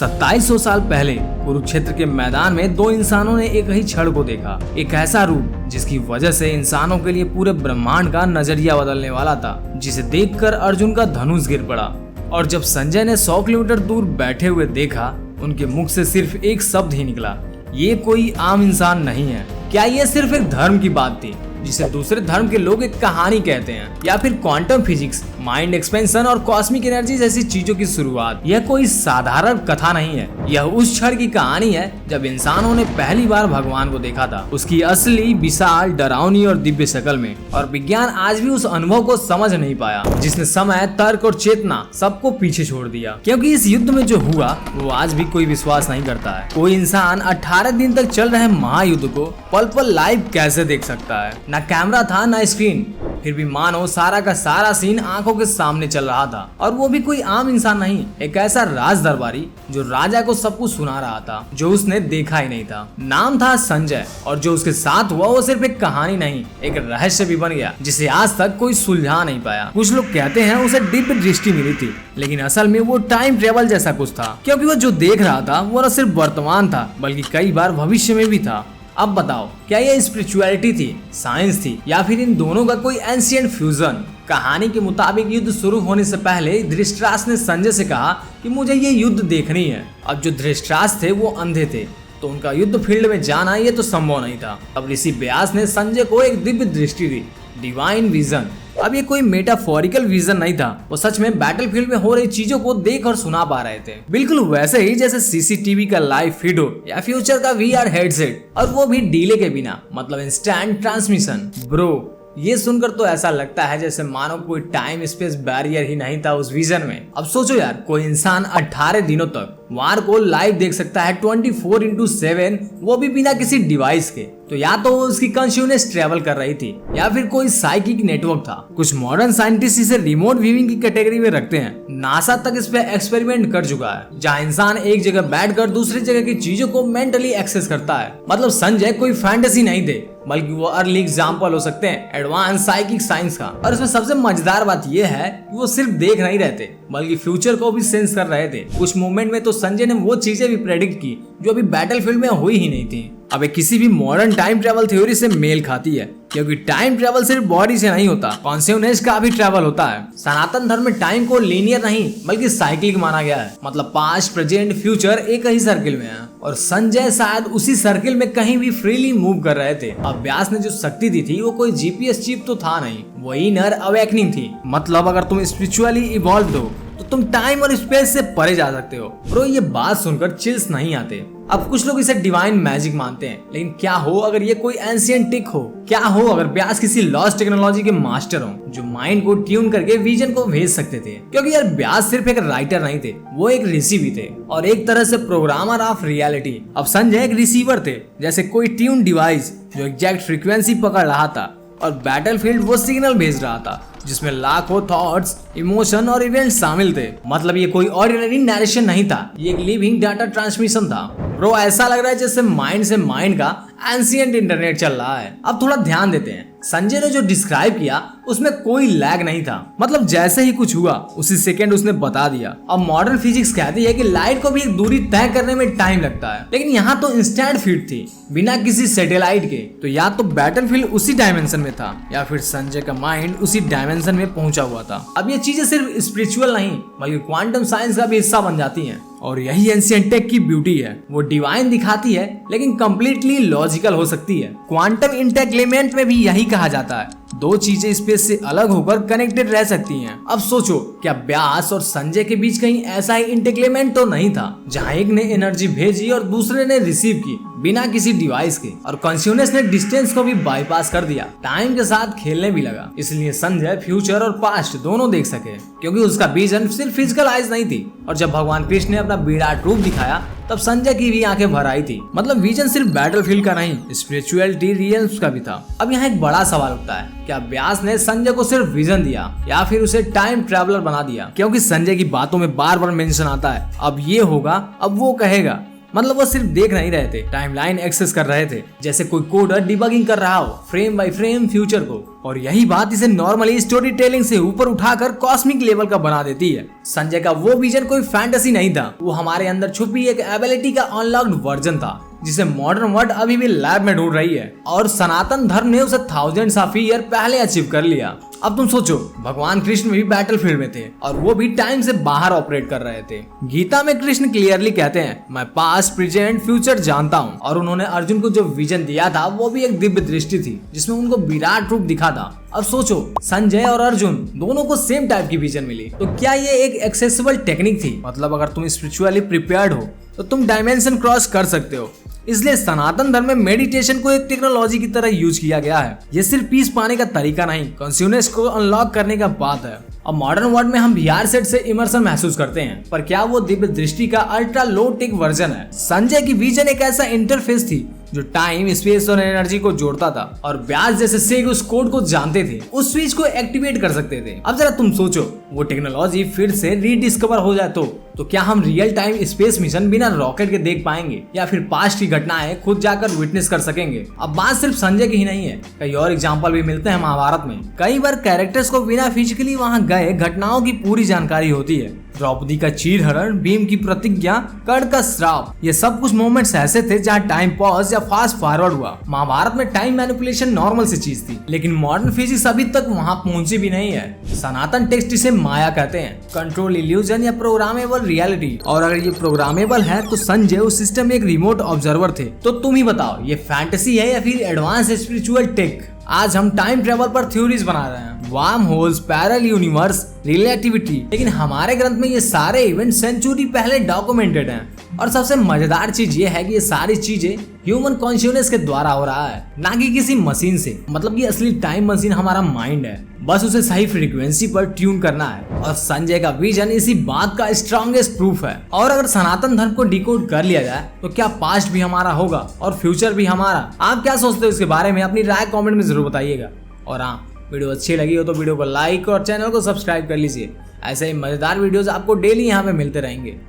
2700 साल पहले कुरुक्षेत्र के मैदान में दो इंसानों ने एक ही क्षण को देखा, एक ऐसा रूप जिसकी वजह से इंसानों के लिए पूरे ब्रह्मांड का नजरिया बदलने वाला था, जिसे देखकर अर्जुन का धनुष गिर पड़ा। और जब संजय ने 100 किलोमीटर दूर बैठे हुए देखा, उनके मुख से सिर्फ एक शब्द ही निकला, ये कोई आम इंसान नहीं है। क्या ये सिर्फ एक धर्म की बात थी जिसे दूसरे धर्म के लोग एक कहानी कहते हैं, या फिर क्वांटम फिजिक्स, माइंड एक्सपेंशन और कॉस्मिक एनर्जी जैसी चीजों की शुरुआत? यह कोई साधारण कथा नहीं है, यह उस क्षण की कहानी है जब इंसानों ने पहली बार भगवान को देखा था, उसकी असली, विशाल, डरावनी और दिव्य शक्ल में। और विज्ञान आज भी उस अनुभव को समझ नहीं पाया, जिसने समय, तर्क और चेतना सबको पीछे छोड़ दिया। क्योंकि इस युद्ध में जो हुआ वो आज भी कोई विश्वास नहीं करता है। कोई इंसान 18 दिन तक चल रहे महायुद्ध को पल पल लाइव कैसे देख सकता है? ना कैमरा था, ना स्क्रीन, फिर भी मानो सारा का सारा सीन आंखों के सामने चल रहा था। और वो भी कोई आम इंसान नहीं, एक ऐसा राज दरबारी जो राजा को सब कुछ सुना रहा था, जो उसने देखा ही नहीं था। नाम था संजय, और जो उसके साथ हुआ वो सिर्फ एक कहानी नहीं, एक रहस्य भी बन गया, जिसे आज तक कोई सुलझा नहीं पाया। कुछ लोग कहते हैं उसे दिव्य दृष्टि मिली थी, लेकिन असल में वो टाइम ट्रेवल जैसा कुछ था, क्योंकि वो जो देख रहा था वो न सिर्फ वर्तमान था, बल्कि कई बार भविष्य में भी था। अब बताओ, क्या ये स्पिरिचुअलिटी थी, साइंस थी, या फिर इन दोनों का कोई एंशिएंट फ्यूजन? कहानी के मुताबिक युद्ध शुरू होने से पहले धृतराष्ट्र ने संजय से कहा कि मुझे ये युद्ध देखनी है। अब जो धृतराष्ट्र थे वो अंधे थे, तो उनका युद्ध फील्ड में जाना ये तो संभव नहीं था। अब ऋषि व्यास ने संजय को एक दिव्य दृष्टि दी, डिवाइन विजन। अब ये कोई मेटाफोरिकल विजन नहीं था, वो सच में बैटलफील्ड में हो रही चीजों को देख और सुना पा रहे थे, बिल्कुल वैसे ही जैसे सीसीटीवी का लाइव फीड हो या फ्यूचर का वीआर हेडसेट, और वो भी डिले के बिना, मतलब इंस्टेंट ट्रांसमिशन। ब्रो, ये सुनकर तो ऐसा लगता है जैसे मानो कोई टाइम स्पेस बैरियर ही नहीं था उस विजन में। अब सोचो यार, कोई इंसान 18 दिनों तक वार को लाइव देख सकता है 24/7, वो भी बिना किसी डिवाइस के। तो या तो उसकी कॉन्शियसनेस ट्रेवल कर रही थी, या फिर कोई साइकिक नेटवर्क था। कुछ मॉडर्न साइंटिस्ट इसे रिमोट व्यूइंग की कैटेगरी में रखते हैं। नासा तक इस पे एक्सपेरिमेंट कर चुका है, जहाँ इंसान एक जगह बैठकर दूसरी जगह की चीजों को मेंटली एक्सेस करता है। मतलब संजय कोई फैंटेसी नहीं थे, बल्कि वो अर्ली एग्जाम्पल हो सकते हैं एडवांस साइकिक साइंस का। और इसमें सबसे मजेदार बात यह है कि वो सिर्फ देख नहीं रहे थे, बल्कि फ्यूचर को भी सेंस कर रहे थे। कुछ मूवमेंट में तो संजय ने वो चीजें भी प्रेडिक्ट की जो अभी बैटलफील्ड में हुई ही नहीं थी। अब किसी भी मॉडर्न टाइम ट्रेवल थ्योरी से मेल खाती है, क्योंकि टाइम ट्रेवल सिर्फ बॉडी से नहीं होता, कॉन्शियसनेस का भी ट्रेवल होता है। सनातन धर्म में टाइम को लीनियर नहीं बल्कि साइक्लिक माना गया है, मतलब पास्ट, प्रेजेंट, फ्यूचर एक ही सर्किल में है। और संजय शायद उसी सर्किल में कहीं भी फ्रीली मूव कर रहे थे। अब व्यास ने जो शक्ति दी थी वो कोई जीपीएस चिप तो था नहीं, वो इनर अवेकनिंग थी। मतलब अगर तुम स्पिरिचुअली इवॉल्व हो तो तुम टाइम और स्पेस से परे जा सकते हो। ब्रो, ये बात सुनकर चिल्स नहीं आते। अब कुछ लोग इसे डिवाइन मैजिक मानते हैं, लेकिन क्या हो अगर ये कोई एंशिएंट टिक हो? क्या हो अगर व्यास किसी लॉस्ट टेक्नोलॉजी के मास्टर हो, जो माइंड को ट्यून करके विजन को भेज सकते थे? क्योंकि यार व्यास सिर्फ एक राइटर नहीं थे, वो एक ऋषि भी थे, और एक तरह से प्रोग्रामर ऑफ रियलिटी। अब संजय एक रिसीवर थे, जैसे कोई ट्यून डिवाइस जो एग्जैक्ट फ्रीक्वेंसी पकड़ रहा था, और बैटलफील्ड वो सिग्नल भेज रहा था जिसमें लाखों थॉट्स, इमोशन और इवेंट शामिल थे। मतलब ये कोई ऑर्डिनरी नरेशन नहीं था, ये एक लिविंग डाटा ट्रांसमिशन था। ब्रो, ऐसा लग रहा है जैसे माइंड से माइंड का एंशिएंट इंटरनेट चल रहा है। अब थोड़ा ध्यान देते हैं, संजय ने जो डिस्क्राइब किया उसमें कोई लैग नहीं था। मतलब जैसे ही कुछ हुआ उसी सेकंड उसने बता दिया। अब मॉडर्न फिजिक्स कहती है कि लाइट को भी एक दूरी तय करने में टाइम लगता है, लेकिन यहाँ तो इंस्टेंट फीड थी, बिना किसी सैटेलाइट के। तो या तो बैटलफील्ड उसी डायमेंशन में था, या फिर संजय का माइंड उसी डायमेंशन में पहुंचा हुआ था। अब ये चीजें सिर्फ स्पिरिचुअल नहीं बल्कि क्वांटम साइंस का भी हिस्सा बन जाती हैं। और यही एंशिएंट टेक की ब्यूटी है, वो डिवाइन दिखाती है लेकिन कंप्लीटली लॉजिकल हो सकती है। क्वांटम इंटेग्रेमेंट में भी यही कहा जाता है, दो चीजें स्पेस से अलग होकर कनेक्टेड रह सकती हैं। अब सोचो, क्या व्यास और संजय के बीच कहीं ऐसा ही इंटेग्रेमेंट तो नहीं था, जहां एक ने एनर्जी भेजी और दूसरे ने रिसीव की, बिना किसी डिवाइस के? और कॉन्शियसनेस ने डिस्टेंस को भी बाईपास कर दिया, टाइम के साथ खेलने भी लगा। इसलिए संजय फ्यूचर और पास्ट दोनों देख सके, क्योंकि उसका विजन सिर्फ फिजिकल आइज नहीं थी। और जब भगवान कृष्ण ने अपना विराट रूप दिखाया, तब संजय की भी आंखें भर आई थी। मतलब विजन सिर्फ बैटलफील्ड का नहीं, स्पिरिचुअलिटी, रियल्स का भी था। अब यहाँ एक बड़ा सवाल उठता है, क्या व्यास ने संजय को सिर्फ विजन दिया या फिर उसे टाइम ट्रैवलर बना दिया? क्योंकि संजय की बातों में बार बार मेंशन आता है, अब ये होगा, अब वो कहेगा। मतलब वो सिर्फ देख नहीं रहे थे, टाइमलाइन एक्सेस कर रहे थे, जैसे कोई कोडर डिबगिंग कर रहा हो फ्रेम बाय फ्रेम फ्यूचर को। और यही बात इसे नॉर्मली स्टोरी टेलिंग से ऊपर उठाकर कॉस्मिक लेवल का बना देती है। संजय का वो विजन कोई फैंटेसी नहीं था, वो हमारे अंदर छुपी एक एबिलिटी का अनलॉक्ड वर्जन था, जिसे मॉडर्न वर्ल्ड अभी भी लैब में ढूंढ रही है, और सनातन धर्म ने उसे थाउजेंड्स ऑफ ईयर पहले अचीव कर लिया। अब तुम सोचो, भगवान कृष्ण भी बैटलफील्ड में थे और वो भी टाइम से बाहर ऑपरेट कर रहे थे। गीता में कृष्ण क्लियरली कहते हैं, मैं पास्ट प्रेजेंट फ्यूचर जानता हूँ। और उन्होंने अर्जुन को जो विजन दिया था वो भी एक दिव्य दृष्टि थी, जिसमें उनको विराट रूप दिखा था। अब सोचो, संजय और अर्जुन दोनों को सेम टाइप की विजन मिली, तो क्या ये एक एक्सेसिबल टेक्निक थी? मतलब अगर तुम स्पिरिचुअली प्रिपेयर्ड हो तो तुम डायमेंशन क्रॉस कर सकते हो। इसलिए सनातन धर्म में मेडिटेशन को एक टेक्नोलॉजी की तरह यूज किया गया है। ये सिर्फ पीस पाने का तरीका नहीं, कॉन्शियसनेस को अनलॉक करने का बात है। अब मॉडर्न वर्ल्ड में हम VR सेट से इमर्शन महसूस करते हैं, पर क्या वो दिव्य दृष्टि का अल्ट्रा लो टेक वर्जन है? संजय की विजन एक ऐसा इंटरफेस थी जो टाइम, स्पेस और एनर्जी को जोड़ता था, और व्यास जैसे सेग उस कोड को जानते थे, उस स्विच को एक्टिवेट कर सकते थे। अब जरा तुम सोचो, वो टेक्नोलॉजी फिर से रीडिस्कवर हो जाए तो क्या हम रियल टाइम स्पेस मिशन बिना रॉकेट के देख पाएंगे, या फिर पास्ट की घटनाएं खुद जाकर विटनेस कर सकेंगे? अब बात सिर्फ संजय की ही नहीं है, कई और एग्जाम्पल भी मिलते हैं महाभारत में। कई बार कैरेक्टर्स को बिना फिजिकली वहां गए घटनाओं की पूरी जानकारी होती है। द्रौपदी का चीरहरण, भीम की प्रतिज्ञा, कर्ण का श्राप, ये सब कुछ मोमेंट्स ऐसे थे जहाँ टाइम पॉज या फास्ट फॉरवर्ड हुआ। महाभारत में टाइम मैनिपुलेशन नॉर्मल सी चीज थी, लेकिन मॉडर्न फिजिक्स अभी तक वहाँ पहुंची भी नहीं है। सनातन टेक्स्ट इसे माया कहते हैं, कंट्रोल इल्यूजन या प्रोग्रामेबल रियलिटी। और अगर ये प्रोग्रामेबल है तो संजय उस सिस्टम में एक रिमोट ऑब्जर्वर थे। तो तुम ही बताओ, ये फैंटेसी है या फिर एडवांस स्पिरिचुअल टेक? आज हम टाइम ट्रेवल पर थ्योरीज बना रहे हैं, warm holes, parallel universe, relativity, लेकिन हमारे ग्रंथ में ये सारे इवेंट सेंचुरी पहले डॉक्यूमेंटेड हैं। और सबसे मजेदार चीज ये है कि ये सारी चीजें ह्यूमन कॉन्शियसनेस के द्वारा हो रहा है, ना कि किसी मशीन से। मतलब कि असली टाइम मशीन हमारा माइंड है, बस उसे सही फ्रीक्वेंसी पर ट्यून करना है। और संजय का विजन इसी बात का स्ट्रॉन्गेस्ट प्रूफ है। और अगर सनातन धर्म को डिकोड कर लिया जाए तो क्या पास्ट भी हमारा होगा और फ्यूचर भी हमारा? आप क्या सोचते हो इसके बारे में? अपनी राय कमेंट में जरूर बताइएगा। और हाँ, वीडियो अच्छी लगी हो तो वीडियो को लाइक और चैनल को सब्सक्राइब कर लीजिए। ऐसे ही मजेदार वीडियोस आपको डेली यहाँ पे मिलते रहेंगे।